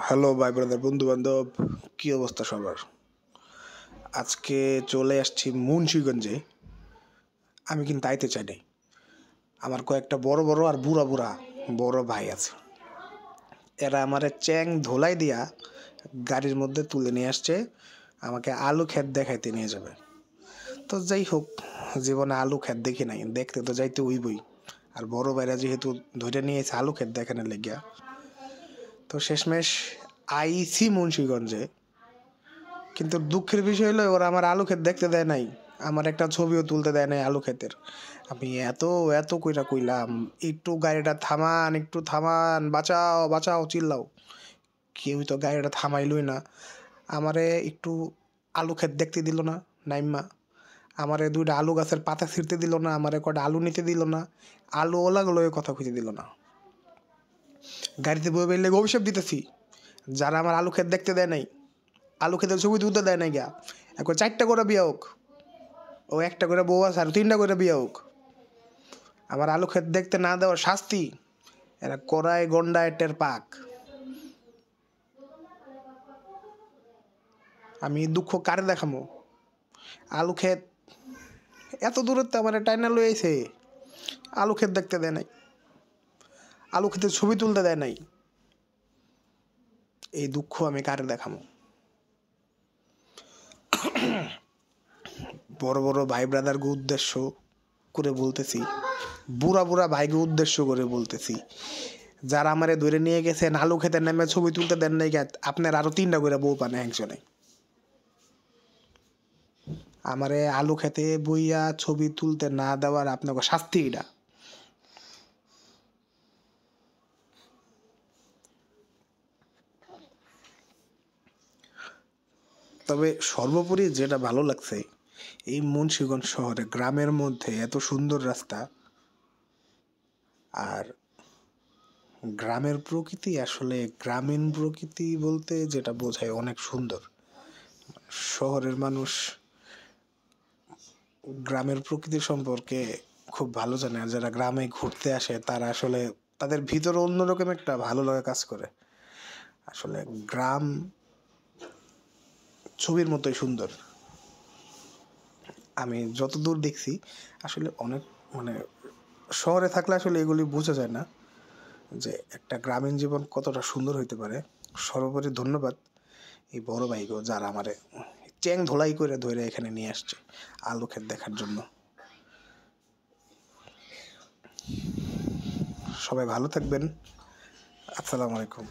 Hello ভাই brother, বন্ধু বান্ধব, কী অবস্থা সবার? আজকে চলে আসছি মুন্সিগঞ্জে। আমি কিন্তু আইতে চাই নাই। আমার কয়েকটা বড় বড় আর বুড়া বুড়া বড় ভাই আছে। এরা আমারে চ্যাং ধোলাই দিয়া গাড়ির মধ্যে তুলে নিয়ে আসছে, আমাকে আলু ক্ষেত দেখাইতে নিয়ে যাবে। তো যাই হোক, জীবনে আলু ক্ষেত দেখি নাই, দেখতে তো যাইতে হইবই। আর বড় ভাইরা যেহেতু ধরে নিয়েছে আলু ক্ষেত দেখানোর লেগিয়া, তো শেষমেশ আইছি মুন্সিগঞ্জে। কিন্তু দুঃখের বিষয় হলো ওরা আমার আলু ক্ষেত দেখতে দেয় নাই, আমার একটা ছবিও তুলতে দেয় নাই আলু ক্ষেতের। আমি এত এত কইরা কইলাম, একটু গাড়িটা থামান, একটু থামান, বাঁচাও বাঁচাও চিল্লাও, কেউই তো গাড়িটা থামাইলই না। আমারে একটু আলু ক্ষেত দেখতে দিল না নাইম্মা, আমারে দুইটা আলু গাছের পাতা ছিঁড়তে দিল না, আমারে কটা আলু নিতে দিল না, আলু ওলাগুলো কথা কইতে দিল না। গাড়িতে বই বেরলে অভিশাপ দিতেছি, যারা আমার আলু ক্ষেত দেখতে দেয় নাই, আলু খেতে ছবি তুলতে দেয় নাই গা, এখন 4টা করে বিয়া হোক, ও একটা করে বউ আছে আর 3টা করে বিয়া হোক। আমার আলু ক্ষেত দেখতে না দেওয়ার শাস্তি, এরা কড়াই গন্ডায় টের পাক। আমি দুঃখ কারে দেখামো? আলু ক্ষেত এত দূরত্ব আমার টাইনা লইছে, আলু ক্ষেত দেখতে দেয় নাই, আলু ক্ষেতে ছবি তুলতে দেয় নাই। এই দুঃখ আমি কারে দেখামো? বড় বড় ভাই ব্রাদারকে উদ্দেশ্য করে বলতেছি, বুড়া বুড়া ভাইকে উদ্দেশ্য করে বলতেছি, যারা আমারে ধরে নিয়ে গেছেন আলু খেতে নেমে ছবি তুলতে দেন নাই, আপনার আরো 3টা করে বউ পানে একজনে। আমারে আলু খেতে বইয়া ছবি তুলতে না দেওয়ার আপনাকে শাস্তি এটা। তবে সর্বোপরি যেটা ভালো লাগছে, এই মুন্সিগঞ্জ শহরে গ্রামের মধ্যে এত সুন্দর রাস্তা, আর গ্রামের প্রকৃতি আসলে গ্রামীণ প্রকৃতি বলতে যেটা বোঝায় অনেক সুন্দর। শহরের মানুষ গ্রামের প্রকৃতি সম্পর্কে খুব ভালো জানে, আর যারা গ্রামে ঘুরতে আসে তারা আসলে তাদের ভিতরে অন্যরকম একটা ভালো লাগা কাজ করে। আসলে গ্রাম ছবির মতোই সুন্দর। আমি যতদূর দেখছি আসলে অনেক, মানে শহরে থাকলে আসলে এগুলি বোঝা যায় না যে একটা গ্রামীণ জীবন কতটা সুন্দর হইতে পারে। সর্বোপরি ধন্যবাদ এই বড় ভাইগো, যারা আমারে চ্যাং ধোলাই করে ধরে এখানে নিয়ে আসছে আলু ক্ষেত দেখার জন্য। সবাই ভালো থাকবেন। আসসালামু আলাইকুম।